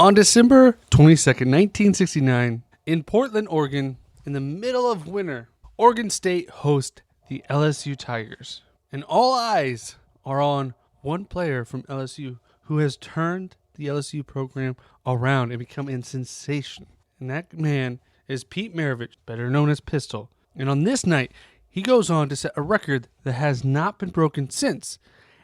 On December 22nd, 1969, in Portland, Oregon, in the middle of winter, Oregon State hosts the LSU Tigers. And all eyes are on one player from LSU who has turned the LSU program around and become a sensation. And that man is Pete Maravich, better known as Pistol. And on this night, he goes on to set a record that has not been broken since,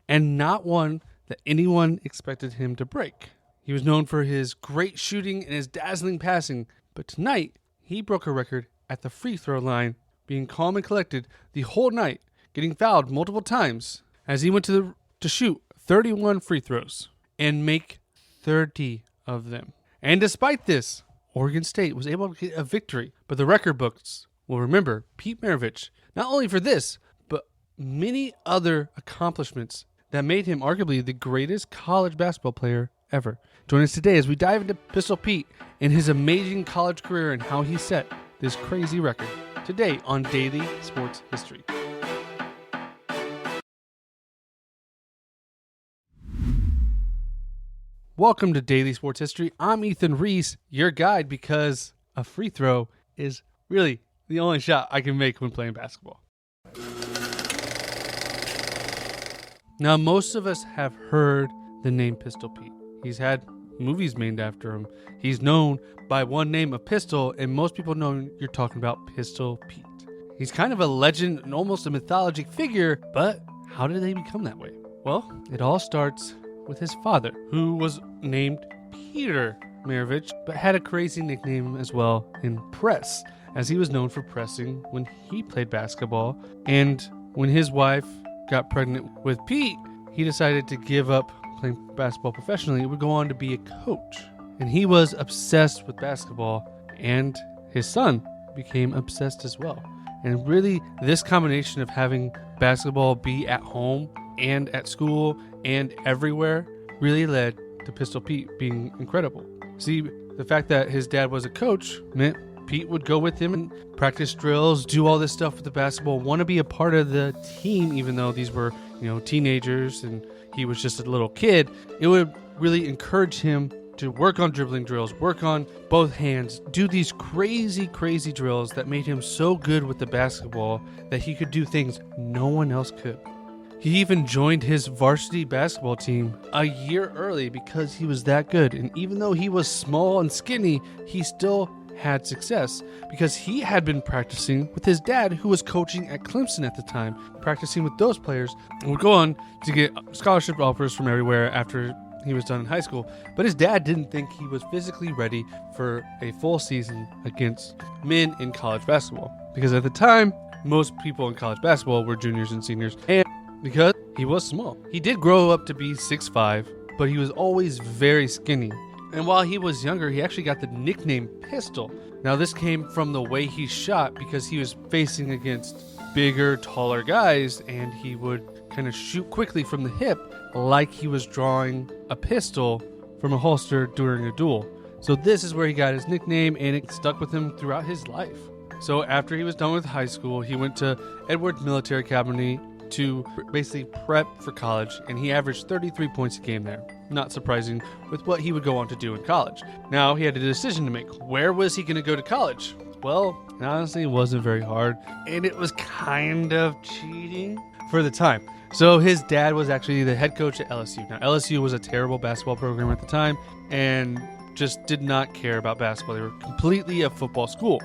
and not one that anyone expected him to break. He was known for his great shooting and his dazzling passing, but tonight, he broke a record at the free throw line, being calm and collected the whole night, getting fouled multiple times as he went to shoot 31 free throws and make 30 of them. And despite this, Oregon State was able to get a victory, but the record books will remember Pete Maravich not only for this, but many other accomplishments that made him arguably the greatest college basketball player ever. Join us today as we dive into Pistol Pete and his amazing college career and how he set this crazy record. Today on Daily Sports History. Welcome to Daily Sports History. I'm Ethan Reese, your guide, because a free throw is really the only shot I can make when playing basketball. Now, most of us have heard the name Pistol Pete. He's had movies named after him. He's known by one name of Pistol, and most people know you're talking about Pistol Pete. He's kind of a legend and almost a mythologic figure, but how did they become that way? Well, it all starts with his father, who was named Peter Maravich, but had a crazy nickname as well in press, as he was known for pressing when he played basketball. And when his wife got pregnant with Pete, he decided to give up playing basketball professionally. He would go on to be a coach. And he was obsessed with basketball, and his son became obsessed as well. And really, this combination of having basketball be at home and at school and everywhere really led to Pistol Pete being incredible. See, the fact that his dad was a coach meant Pete would go with him and practice drills, do all this stuff with the basketball, want to be a part of the team, even though these were, teenagers and he was just a little kid. It would really encourage him to work on dribbling drills, work on both hands, do these crazy drills that made him so good with the basketball that he could do things no one else could. He even joined his varsity basketball team a year early because he was that good. And even though he was small and skinny, he still had success because he had been practicing with his dad, who was coaching at Clemson at the time, practicing with those players, and would go on to get scholarship offers from everywhere after he was done in high school. But his dad didn't think he was physically ready for a full season against men in college basketball, because at the time, most people in college basketball were juniors and seniors, and because he was small. He did grow up to be 6'5", but he was always very skinny. And while he was younger, he actually got the nickname Pistol. Now, this came from the way he shot, because he was facing against bigger, taller guys, and he would kind of shoot quickly from the hip like he was drawing a pistol from a holster during a duel. So this is where he got his nickname, and it stuck with him throughout his life. So after he was done with high school, he went to Edwards Military Academy to basically prep for college, and he averaged 33 points a game there. Not surprising with what he would go on to do in college. Now, he had a decision to make. Where was he going to go to college? Well, honestly, it wasn't very hard, and it was kind of cheating for the time. So his dad was actually the head coach at LSU. Now, LSU was a terrible basketball program at the time and just did not care about basketball. They were completely a football school.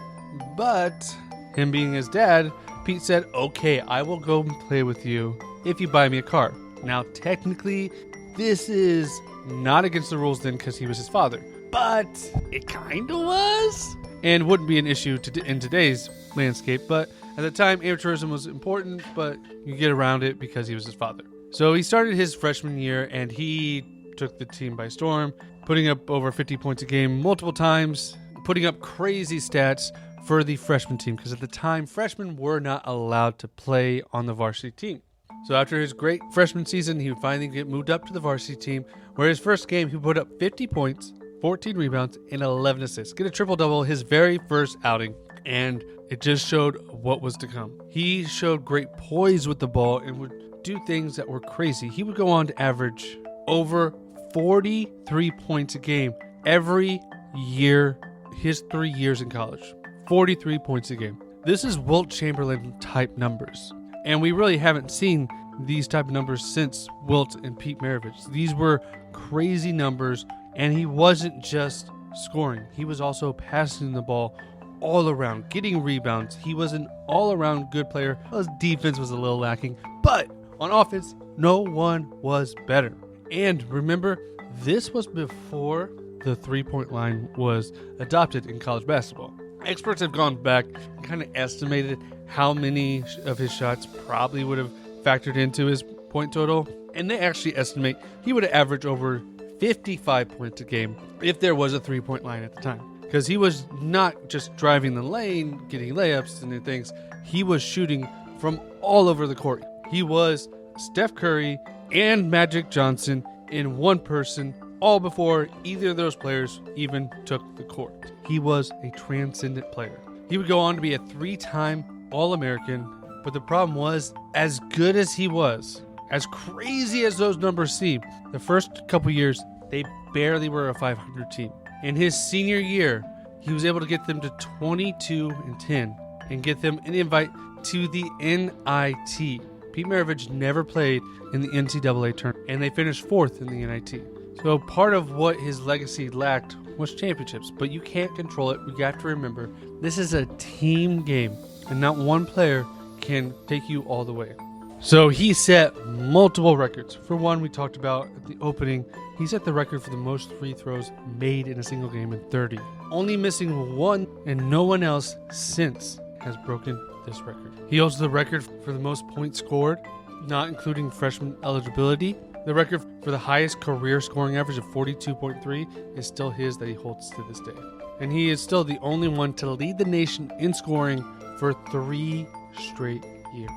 But him being his dad, Pete said, okay, I will go and play with you if you buy me a car. Now, technically, this is not against the rules then, because he was his father, but it kind of was, and wouldn't be an issue in today's landscape. But at the time, amateurism was important, but you get around it because he was his father. So he started his freshman year, and he took the team by storm, putting up over 50 points a game multiple times, putting up crazy stats for the freshman team, because at the time, freshmen were not allowed to play on the varsity team. So after his great freshman season, he would finally get moved up to the varsity team, where his first game, he put up 50 points, 14 rebounds, and 11 assists. Get a triple-double his very first outing, and it just showed what was to come. He showed great poise with the ball and would do things that were crazy. He would go on to average over 43 points a game every year, his 3 years in college, 43 points a game. This is Wilt Chamberlain type numbers. And we really haven't seen these type of numbers since Wilt and Pete Maravich. These were crazy numbers, and he wasn't just scoring. He was also passing the ball all around, getting rebounds. He was an all-around good player. His defense was a little lacking, but on offense, no one was better. And remember, this was before the three-point line was adopted in college basketball. Experts have gone back and kind of estimated how many of his shots probably would have factored into his point total, and they actually estimate he would have averaged over 55 points a game if there was a three-point line at the time. Because he was not just driving the lane, getting layups and things. He was shooting from all over the court. He was Steph Curry and Magic Johnson in one person, all before either of those players even took the court. He was a transcendent player. He would go on to be a 3-time All-American, but the problem was, as good as he was, as crazy as those numbers seem, the first couple years, they barely were a 500 team. In his senior year, he was able to get them to 22-10 and get them an invite to the NIT. Pete Maravich never played in the NCAA tournament, and they finished 4th in the NIT. So part of what his legacy lacked was championships, but you can't control it. We have to remember, this is a team game, and not one player can take you all the way. So he set multiple records. For one, we talked about at the opening, he set the record for the most free throws made in a single game in 30. Only missing one, and no one else since has broken this record. He holds the record for the most points scored, not including freshman eligibility. The record for the highest career scoring average of 42.3 is still his that he holds to this day. And he is still the only one to lead the nation in scoring for 3 straight years.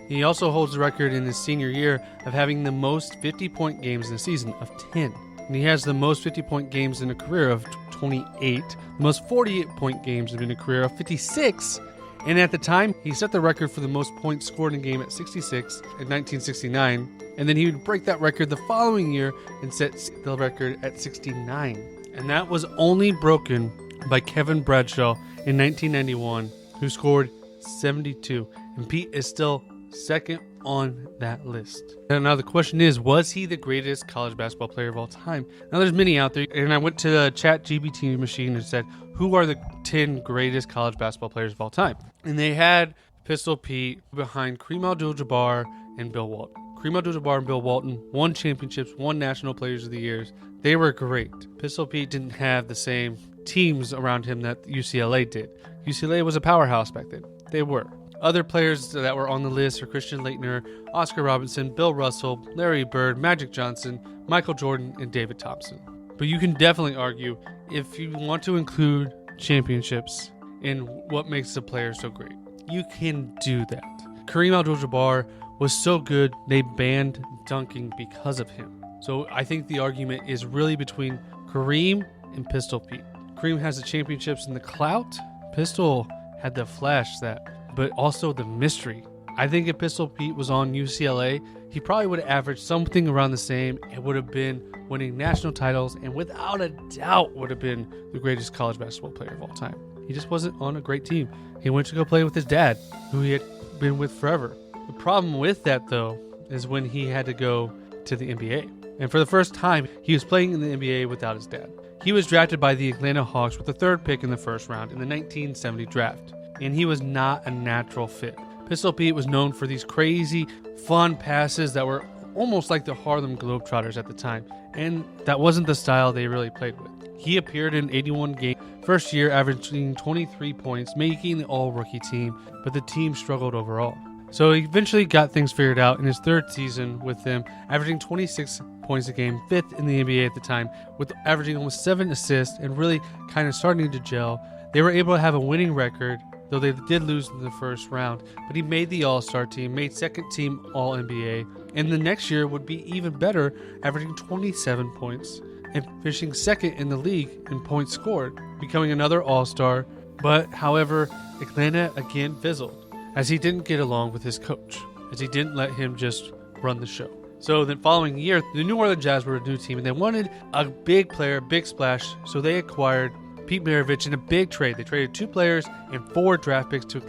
He also holds the record in his senior year of having the most 50-point games in a season of 10. And he has the most 50-point games in a career of 28, the most 48-point games in a career of 56. And at the time, he set the record for the most points scored in a game at 66 in 1969. And then he would break that record the following year and set the record at 69. And that was only broken by Kevin Bradshaw in 1991, who scored 72. And Pete is still second on that list. And now the question is, was he the greatest college basketball player of all time? Now there's many out there, and I went to the ChatGPT machine and said, who are the 10 greatest college basketball players of all time? And they had Pistol Pete behind Kareem Abdul-Jabbar and Bill Walton. Kareem Abdul-Jabbar and Bill Walton won championships, won National Players of the Years. They were great. Pistol Pete didn't have the same teams around him that UCLA did. UCLA was a powerhouse back then. They were. Other players that were on the list are Christian Laettner, Oscar Robertson, Bill Russell, Larry Bird, Magic Johnson, Michael Jordan, and David Thompson. But you can definitely argue, if you want to include championships in what makes a player so great, you can do that. Kareem Abdul-Jabbar was so good, they banned dunking because of him. So I think the argument is really between Kareem and Pistol Pete. Kareem has the championships and the clout. Pistol had the flash but also the mystery. I think if Pistol Pete was on UCLA, he probably would have averaged something around the same and would have been winning national titles, and without a doubt would have been the greatest college basketball player of all time. He just wasn't on a great team. He went to go play with his dad, who he had been with forever. The problem with that, though, is when he had to go to the NBA. And for the first time, he was playing in the NBA without his dad. He was drafted by the Atlanta Hawks with the 3rd pick in the first round in the 1970 draft. And he was not a natural fit. Pistol Pete was known for these crazy, fun passes that were almost like the Harlem Globetrotters at the time, and that wasn't the style they really played with. He appeared in 81 games, first year averaging 23 points, making the all-rookie team, but the team struggled overall. So he eventually got things figured out in his 3rd season with them, averaging 26 points a game, 5th in the NBA at the time, with averaging almost 7 assists and really kind of starting to gel. They were able to have a winning record, though they did lose in the first round, but he made the All-Star team, made 2nd team All-NBA, and the next year would be even better, averaging 27 points and finishing 2nd in the league in points scored, becoming another All-Star. But, however, Atlanta again fizzled, as he didn't get along with his coach, as he didn't let him just run the show. So the following year, the New Orleans Jazz were a new team, and they wanted a big player, a big splash, so they acquired Pete Maravich in a big trade. They traded 2 players and 4 draft picks to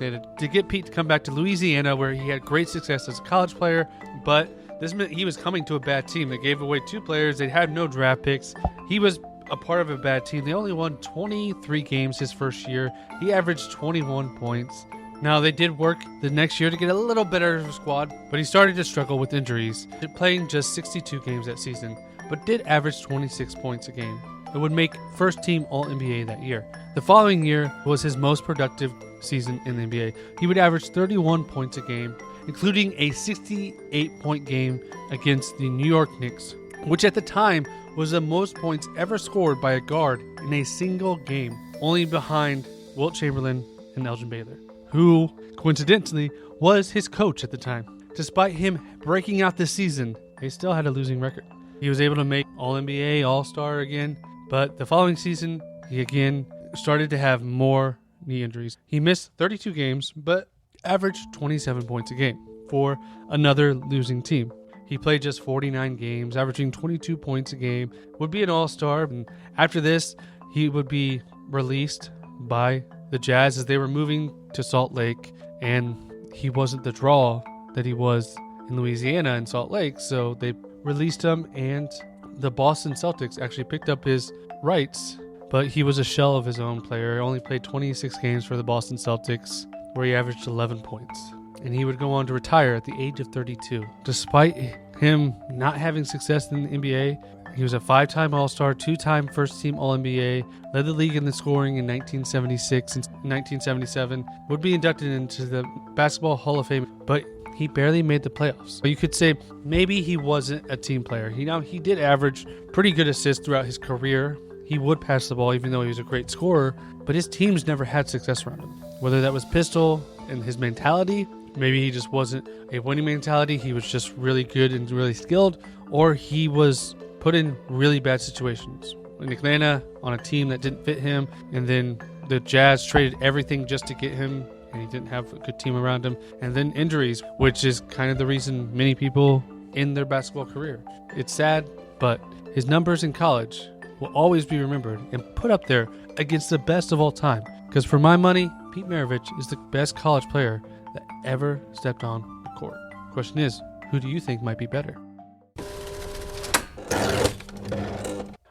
get Pete to come back to Louisiana, where he had great success as a college player, but this meant he was coming to a bad team. They gave away 2 players. They had no draft picks. He was a part of a bad team. They only won 23 games his first year. He averaged 21 points. Now, they did work the next year to get a little better squad, but he started to struggle with injuries, playing just 62 games that season, but did average 26 points a game. It would make first team All-NBA that year. The following year was his most productive season in the NBA. He would average 31 points a game, including a 68-point game against the New York Knicks, which at the time was the most points ever scored by a guard in a single game, only behind Wilt Chamberlain and Elgin Baylor, who, coincidentally, was his coach at the time. Despite him breaking out this season, they still had a losing record. He was able to make All-NBA, All-Star again, but the following season, he again started to have more knee injuries. He missed 32 games, but averaged 27 points a game for another losing team. He played just 49 games, averaging 22 points a game, would be an All-Star, and after this, he would be released by the Jazz as they were moving to Salt Lake, and he wasn't the draw that he was in Louisiana and Salt Lake, so they released him, and the Boston Celtics actually picked up his rights, but he was a shell of his own player. He only played 26 games for the Boston Celtics, where he averaged 11 points, and he would go on to retire at the age of 32. Despite him not having success in the NBA, he was a 5-time All-Star, 2-time first-team All-NBA, led the league in the scoring in 1976 and 1977, would be inducted into the Basketball Hall of Fame, but he barely made the playoffs. But you could say maybe he wasn't a team player. He did average pretty good assists throughout his career. He would pass the ball even though he was a great scorer, but his teams never had success around him. Whether that was Pistol and his mentality, maybe he just wasn't a winning mentality, he was just really good and really skilled, or he was put in really bad situations. In Atlanta, on a team that didn't fit him, and then the Jazz traded everything just to get him, and he didn't have a good team around him. And then injuries, which is kind of the reason many people end their basketball career. It's sad, but his numbers in college will always be remembered and put up there against the best of all time. Because for my money, Pete Maravich is the best college player that ever stepped on the court. Question is, who do you think might be better?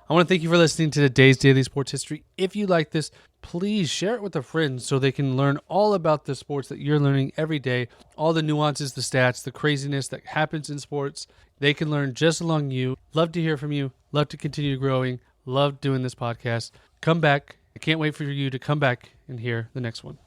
I want to thank you for listening to today's Daily Sports History. If you like this, please share it with a friend so they can learn all about the sports that you're learning every day, all the nuances, the stats, the craziness that happens in sports. They can learn just along you. Love to hear from you. Love to continue growing. Love doing this podcast. Come back. I can't wait for you to come back and hear the next one.